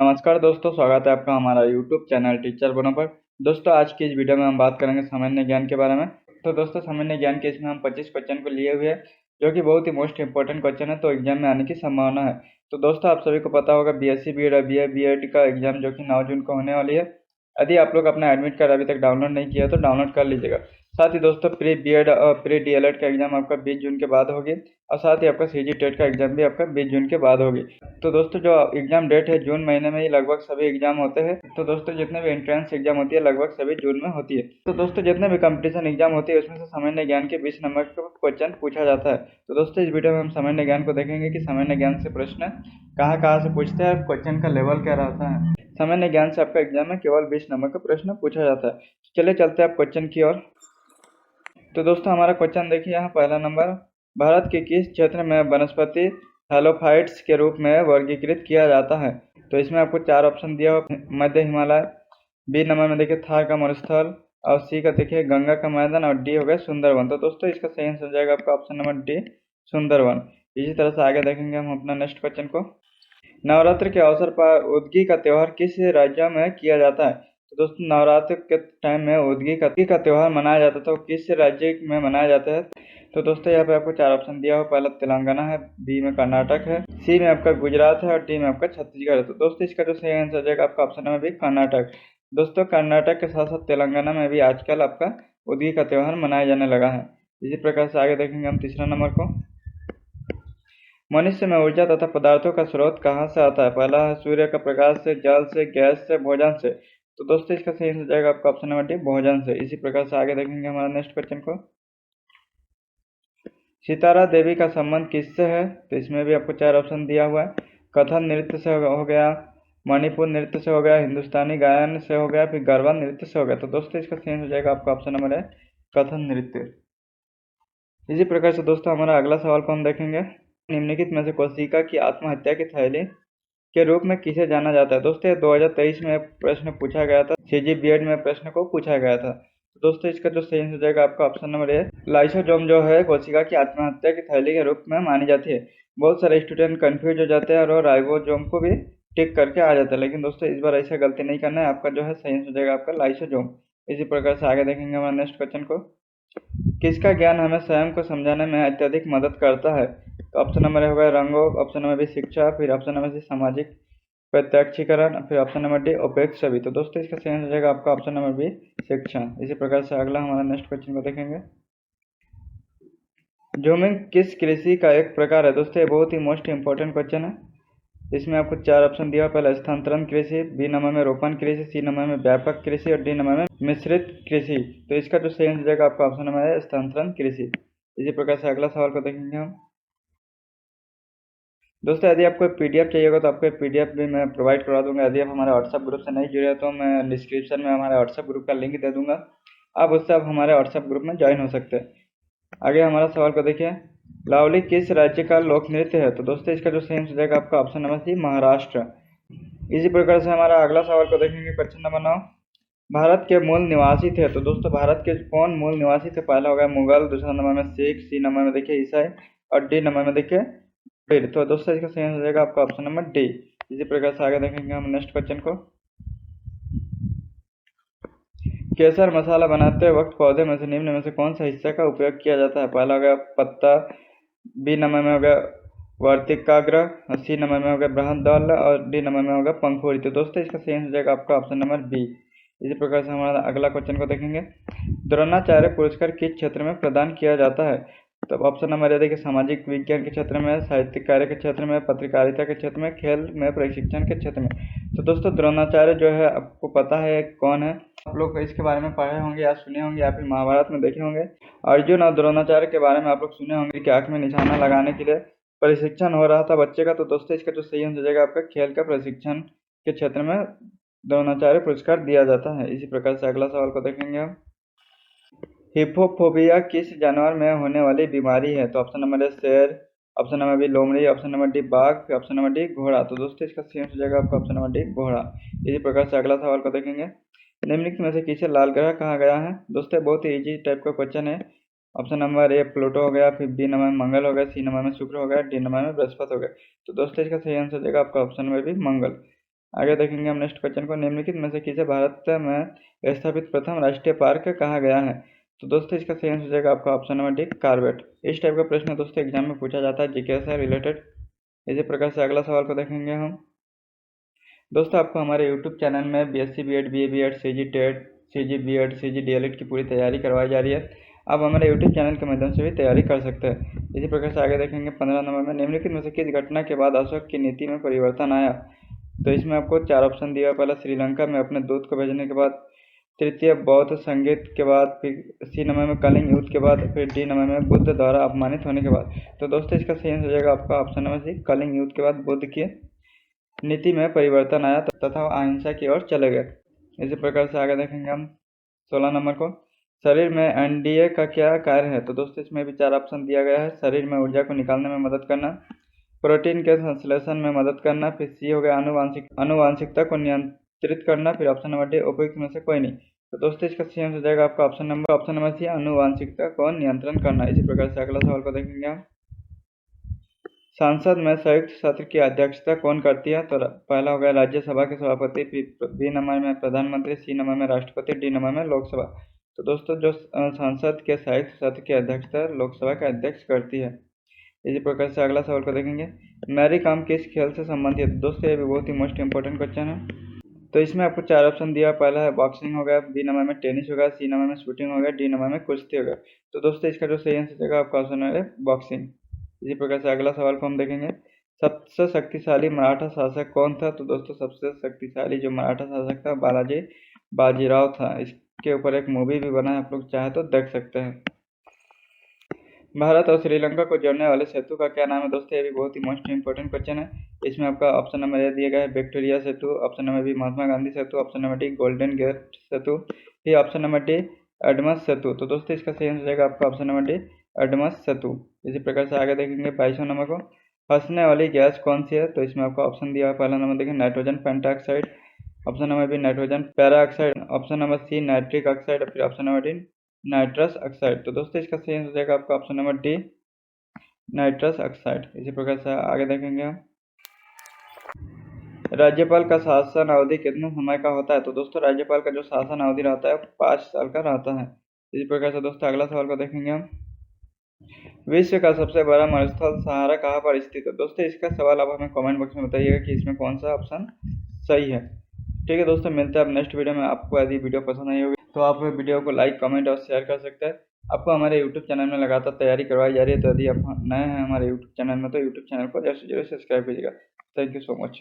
नमस्कार दोस्तों, स्वागत है आपका हमारा यूट्यूब चैनल टीचर बनो पर। दोस्तों, आज की इस वीडियो में हम बात करेंगे सामान्य ज्ञान के बारे में। तो दोस्तों, सामान्य ज्ञान के इसमें हम 25 क्वेश्चन को लिए हुए हैं, जो कि बहुत ही मोस्ट इंपॉर्टेंट क्वेश्चन है, तो एग्जाम में आने की संभावना है। तो दोस्तों, आप सभी को पता होगा बीएससी बीएड और बीएड का एग्जाम जो कि 9 जून को होने वाली है। यदि आप लोग अपना एडमिट कार्ड अभी तक डाउनलोड नहीं किया तो डाउनलोड कर लीजिएगा। साथ ही दोस्तों, प्री बीएड और प्री डीएलएड का एग्जाम आपका 20 जून के बाद होगी, और साथ ही आपका सीजी टेट का एग्जाम भी आपका 20 जून के बाद होगी। तो दोस्तों, जो एग्जाम डेट है जून महीने में ही लगभग सभी एग्जाम होते हैं। तो दोस्तों, जितने भी एंट्रेंस एग्जाम होती है लगभग सभी जून में होती है। तो दोस्तों, जितने भी कंपटीशन एग्जाम होती है उसमें से सामान्य ज्ञान के 20 नंबर का क्वेश्चन पूछा जाता है। तो दोस्तों, इस वीडियो में हम सामान्य ज्ञान को देखेंगे कि सामान्य ज्ञान से प्रश्न कहाँ कहाँ से पूछते हैं, क्वेश्चन का लेवल क्या रहता है। सामान्य ज्ञान से आपका एग्जाम में केवल 20 नंबर का प्रश्न पूछा जाता है। चलिए चलते हैं आप क्वेश्चन की ओर। तो दोस्तों, हमारा क्वेश्चन देखिए यहाँ पहला नंबर, भारत के किस क्षेत्र में वनस्पति हैलोफाइट्स के रूप में वर्गीकृत किया जाता है। तो इसमें आपको 4 ऑप्शन दिया हो, मध्य हिमालय, बी नंबर में देखिए थार का मरुस्थल, और सी का देखिए गंगा का मैदान, और डी हो गया सुंदरवन। तो दोस्तों, इसका सही आंसर हो जाएगा आपका ऑप्शन नंबर डी, सुंदरवन। इसी तरह से आगे देखेंगे हम अपना नेक्स्ट क्वेश्चन को। नवरात्र के अवसर पर उदगी का त्योहार किस राज्य में किया जाता है। तो दोस्तों, नवरात्र के टाइम में उदगी का त्योहार मनाया जाता है, तो किस राज्य में मनाया जाता है। तो दोस्तों, यहाँ पे आपको 4 ऑप्शन दिया हो, पहला तेलंगाना है, बी में कर्नाटक है, सी में आपका गुजरात है, और डी में आपका छत्तीसगढ़ है। तो दोस्तों, इसका जो सही आंसर हो जाएगा आपका ऑप्शन नंबर बी, कर्नाटक। दोस्तों, कर्नाटक के साथ साथ तेलंगाना में भी आजकल आपका उदगी का त्योहार मनाया जाने लगा है। इसी प्रकार से आगे देखेंगे हम तीसरा नंबर को। मनुष्य में ऊर्जा तथा पदार्थों का स्रोत कहाँ से आता है। पहला है सूर्य का प्रकाश से, जल से, गैस से, भोजन से। तो दोस्तों, इसका सही आंसर जाएगा आपका ऑप्शन नंबर डी, भोजन से। इसी प्रकार से आगे देखेंगे हमारा नेक्स्ट क्वेश्चन को। सितारा देवी का संबंध किससे है। तो इसमें भी आपको 4 ऑप्शन दिया हुआ है, कथक नृत्य से हो गया, मणिपुर नृत्य से हो गया, हिंदुस्तानी गायन से हो गया, फिर गरबा नृत्य से हो गया। तो दोस्तों, इसका सही आंसर जाएगा आपका ऑप्शन नंबर है, कथक नृत्य। इसी प्रकार से दोस्तों, हमारा अगला सवाल को हम देखेंगे। निम्नलिखित में से कोशिका की आत्महत्या की थैली के रूप में किसे जाना जाता है। दोस्तों, ये 2023 में प्रश्न पूछा गया था, सीजी बीएड में प्रश्न को पूछा गया था। तो दोस्तों, इसका जो सही आंसर जाएगा आपका ऑप्शन नंबर ए, लाइसोजोम जो है कोशिका की आत्महत्या की थैली के रूप में मानी जाती है। बहुत सारे स्टूडेंट कंफ्यूज हो जाते हैं और राइबोसोम को भी टिक करके आ जाता है, लेकिन दोस्तों इस बार ऐसा गलती नहीं करना है, आपका जो है सही आंसर जाएगा आपका लाइसोजोम। इसी प्रकार से आगे देखेंगे हमारे नेक्स्ट क्वेश्चन को। किसका ज्ञान हमें स्वयं को समझाने में अत्यधिक मदद करता है। तो ऑप्शन नंबर होगा रंगो, ऑप्शन नंबर बी शिक्षा, फिर ऑप्शन नंबर सी सामाजिक प्रत्यक्षीकरण, फिर ऑप्शन नंबर डी अपेक्ष छवि। तो दोस्तों, इसका सही आंसर जाएगा आपका ऑप्शन नंबर बी शिक्षा। इसी प्रकार से अगला हमारा नेक्स्ट क्वेश्चन को देखेंगे। जूमिंग किस कृषि का एक प्रकार है। दोस्तों, ये बहुत ही मोस्ट इंपॉर्टेंट क्वेश्चन है। इसमें आपको 4 ऑप्शन दिया, पहला स्थानांतरण कृषि, बी नंबर में रोपण कृषि, सी नंबर में व्यापक कृषि, और डी नंबर में मिश्रित कृषि। तो इसका जो सही आंसर जाएगा आपका ऑप्शन नंबर है स्थानांतरण कृषि। इसी प्रकार से अगला सवाल को देखेंगे हम। दोस्तों, यदि आपको पीडीएफ चाहिए होगा तो आपको पीडीएफ भी मैं प्रोवाइड करवा दूंगा। यदि आप हमारे व्हाट्सएप ग्रुप से नहीं जुड़े तो मैं डिस्क्रिप्शन में हमारे व्हाट्सएप ग्रुप का लिंक दे दूंगा, आप उससे आप हमारे व्हाट्सएप ग्रुप में ज्वाइन हो सकते हैं। आगे हमारा सवाल को देखिए, लावली किस राज्य का लोक नृत्य है। तो दोस्तों, इसका जो सही आंसर जाएगा आपका ऑप्शन नंबर सी, महाराष्ट्र। इसी प्रकार से हमारा अगला सवाल को देखेंगे, क्वेश्चन नंबर 9, भारत के मूल निवासी थे। तो दोस्तों, भारत के कौन मूल निवासी थे। पहला होगा मुगल, दूसरा नंबर में सिख, सी नंबर में देखिए ईसाई, और डी नंबर में देखिए फिर। तो दोस्तों, इसका सही आंसर जाएगा आपका ऑप्शन नंबर डी। इसी प्रकार से आगे देखेंगे हम नेक्स्ट क्वेश्चन को। केसर मसाला बनाते वक्त पौधे में से निम्न में से कौन सा हिस्सा का उपयोग किया जाता है। पहला हो गया पत्ता, बी नंबर में हो गया वर्तिकाग्र, सी नंबर में हो गया बृहददल, और डी नंबर में होगा पंखुड़ी। तो दोस्तों, इसका सही आंसर जाएगा आपका ऑप्शन नंबर बी। इसी प्रकार से हमारा अगला क्वेश्चन को देखेंगे, द्रोणाचार्य पुरस्कार किस क्षेत्र में प्रदान किया जाता है। तो ऑप्शन नंबर ए देखिए, सामाजिक विज्ञान के क्षेत्र में, साहित्यिक कार्य के क्षेत्र में, पत्रकारिता के क्षेत्र में, खेल में प्रशिक्षण के क्षेत्र में। तो दोस्तों, द्रोणाचार्य जो है आपको पता है कौन है, आप लोग इसके बारे में पढ़े होंगे या सुने होंगे या फिर महाभारत में देखे होंगे। अर्जुन और द्रोणाचार्य के बारे में आप लोग सुने होंगे कि आंख में निशाना लगाने के लिए प्रशिक्षण हो रहा था बच्चे का। तो दोस्तों, इसका जो सही आंसर जाएगा आपका खेल का प्रशिक्षण के क्षेत्र में द्रोणाचार्य पुरस्कार दिया जाता है। इसी प्रकार से अगला सवाल को देखेंगे हम, हिप्पोफोबिया किस जानवर में होने वाली बीमारी है। तो ऑप्शन नंबर ए शेर, ऑप्शन नंबर बी लोमड़ी, ऑप्शन नंबर डी बाघ, ऑप्शन नंबर डी घोड़ा। तो दोस्तों, इसका सही आंसर जाएगा आपका ऑप्शन नंबर डी घोड़ा। इसी प्रकार से अगला सवाल को देखेंगे, निम्नलिखित में से किसे लाल ग्रह कहा गया है। दोस्तों, बहुत ही इजी टाइप का क्वेश्चन है। ऑप्शन नंबर ए प्लूटो हो गया, फिर बी नंबर में मंगल हो गया, सी नंबर में शुक्र हो गया, डी नंबर में बृहस्पति हो गया। तो दोस्तों, इसका सही आंसर देगा आपका ऑप्शन नंबर बी मंगल। आगे देखेंगे हम नेक्स्ट क्वेश्चन को, निम्नलिखित में से किसे भारत में स्थापित प्रथम राष्ट्रीय पार्क कहा गया है? तो दोस्तों इसका सही आंसर हो जाएगा आपका ऑप्शन नंबर डी, कॉर्बेट। इस टाइप का प्रश्न दोस्तों एग्जाम में पूछा जाता है जीके से रिलेटेड। इसी प्रकार से अगला सवाल को देखेंगे हम। दोस्तों आपको हमारे यूट्यूब चैनल में BSc BEd, BA BEd, CG TET, CG BEd, CG DElEd की पूरी तैयारी करवाई जा रही है। आप हमारे यूट्यूब चैनल के माध्यम से भी तैयारी कर सकते हैं। इसी प्रकार से आगे देखेंगे 15 नंबर में, निम्नलिखित में से किस घटना के बाद अशोक की नीति में परिवर्तन आया? तो इसमें आपको 4 ऑप्शन दिया। पहला, श्रीलंका में अपने दूत को भेजने के बाद, तृतीय बौद्ध संगीत के बाद, फिर सी नंबर में कलिंग युद्ध के बाद, फिर डी नंबर में बुद्ध द्वारा अपमानित होने के बाद। तो दोस्तों इसका सही आंसर हो जाएगा आपका ऑप्शन नंबर सी, कलिंग युद्ध के बाद बुद्ध की नीति में परिवर्तन आया तथा अहिंसा की ओर चले गए। इसी प्रकार से आगे देखेंगे हम 16 नंबर को, शरीर में एनडीए का क्या कार्य है? तो दोस्तों इसमें भी 4 ऑप्शन दिया गया है। शरीर में ऊर्जा को निकालने में मदद करना, प्रोटीन के संश्लेषण में मदद करना, फिर सी हो गया आनुवांशिकता को नियंत्रित करना, फिर ऑप्शन नंबर डी उपयुक्त में से कोई नहीं। तो दोस्तों इसका सही आंसर हो जाएगा आपका ऑप्शन नंबर सी, आनुवांशिकता को नियंत्रण करना। इसी प्रकार से अगला सवाल को देखेंगे हम, संसद में संयुक्त सत्र की अध्यक्षता कौन करती है? तो पहला हो गया राज्यसभा के सभापति, फिर बी नंबर में प्रधानमंत्री, सी नंबर में राष्ट्रपति, डी नंबर में लोकसभा। तो दोस्तों जो संसद के संयुक्त सत्र की अध्यक्षता लोकसभा के अध्यक्ष करती है। इसी प्रकार से अगला सवाल को देखेंगे, मैरी कॉम किस खेल से संबंधित है? दोस्तों ये भी बहुत ही मोस्ट इंपॉर्टेंट क्वेश्चन है। तो इसमें आपको 4 ऑप्शन दिया। पहला है बॉक्सिंग हो गया, बी नंबर में टेनिस हो गया, सी नंबर में शूटिंग हो गया, डी नंबर में कुश्ती हो गया। तो दोस्तों इसका जो सही आंसर देगा आपका ऑप्शन है बॉक्सिंग। इसी प्रकार से अगला सवाल को हम देखेंगे, सबसे शक्तिशाली मराठा शासक कौन था? तो दोस्तों सबसे शक्तिशाली जो मराठा शासक था बालाजी बाजीराव था। इसके ऊपर एक मूवी भी बना है, आप लोग चाहे तो देख सकते हैं। भारत और श्रीलंका को जोड़ने वाले सेतु का क्या नाम है? दोस्तों ये भी बहुत ही मोस्ट इंपॉर्टेंट क्वेश्चन है। इसमें आपका ऑप्शन नंबर ए दिया गया है विक्टोरिया सेतु, option number B Mahatma Gandhi सेतु, option number D Golden Gate सेतु, फिर ऑप्शन नंबर डी एडमस सेतु। तो दोस्तों इसका सही आंसर जाएगा आपका ऑप्शन नंबर डी एडमस सेतु। इसी प्रकार से आगे देखेंगे 22वां नंबर को, हंसने वाली गैस कौन सी है? तो इसमें आपका ऑप्शन दिया है। पहला नंबर देखिए nitrogen pentoxide, option number B nitrogen peroxide, option number C nitric oxide, फिर option number D nitrous oxide. तो दोस्तों इसका सही आंसर जाएगा आपका option number D nitrous oxide. इसी प्रकार से आगे देखेंगे हम, राज्यपाल का शासन अवधि कितने समय का होता है? तो दोस्तों राज्यपाल का जो शासन अवधि रहता है 5 साल का रहता है। इसी प्रकार से दोस्तों अगला सवाल को देखेंगे हम, विश्व का सबसे बड़ा मरुस्थल सहारा कहाँ पर स्थित है? दोस्तों इसका सवाल आप हमें कमेंट बॉक्स में बताइएगा कि इसमें कौन सा ऑप्शन सही है। ठीक है दोस्तों, मिलते हैं अब नेक्स्ट वीडियो में। आपको यदि वीडियो पसंद आई होगी तो आप वीडियो को लाइक, कमेंट और शेयर कर सकते हैं। आपको हमारे यूट्यूब चैनल में लगातार तैयारी करवाई जा रही है, तो यदि आप नए हैं हमारे यूट्यूब चैनल में तो यूट्यूब चैनल को जल्द से जल्द सब्सक्राइब कीजिएगा। Thank you so much.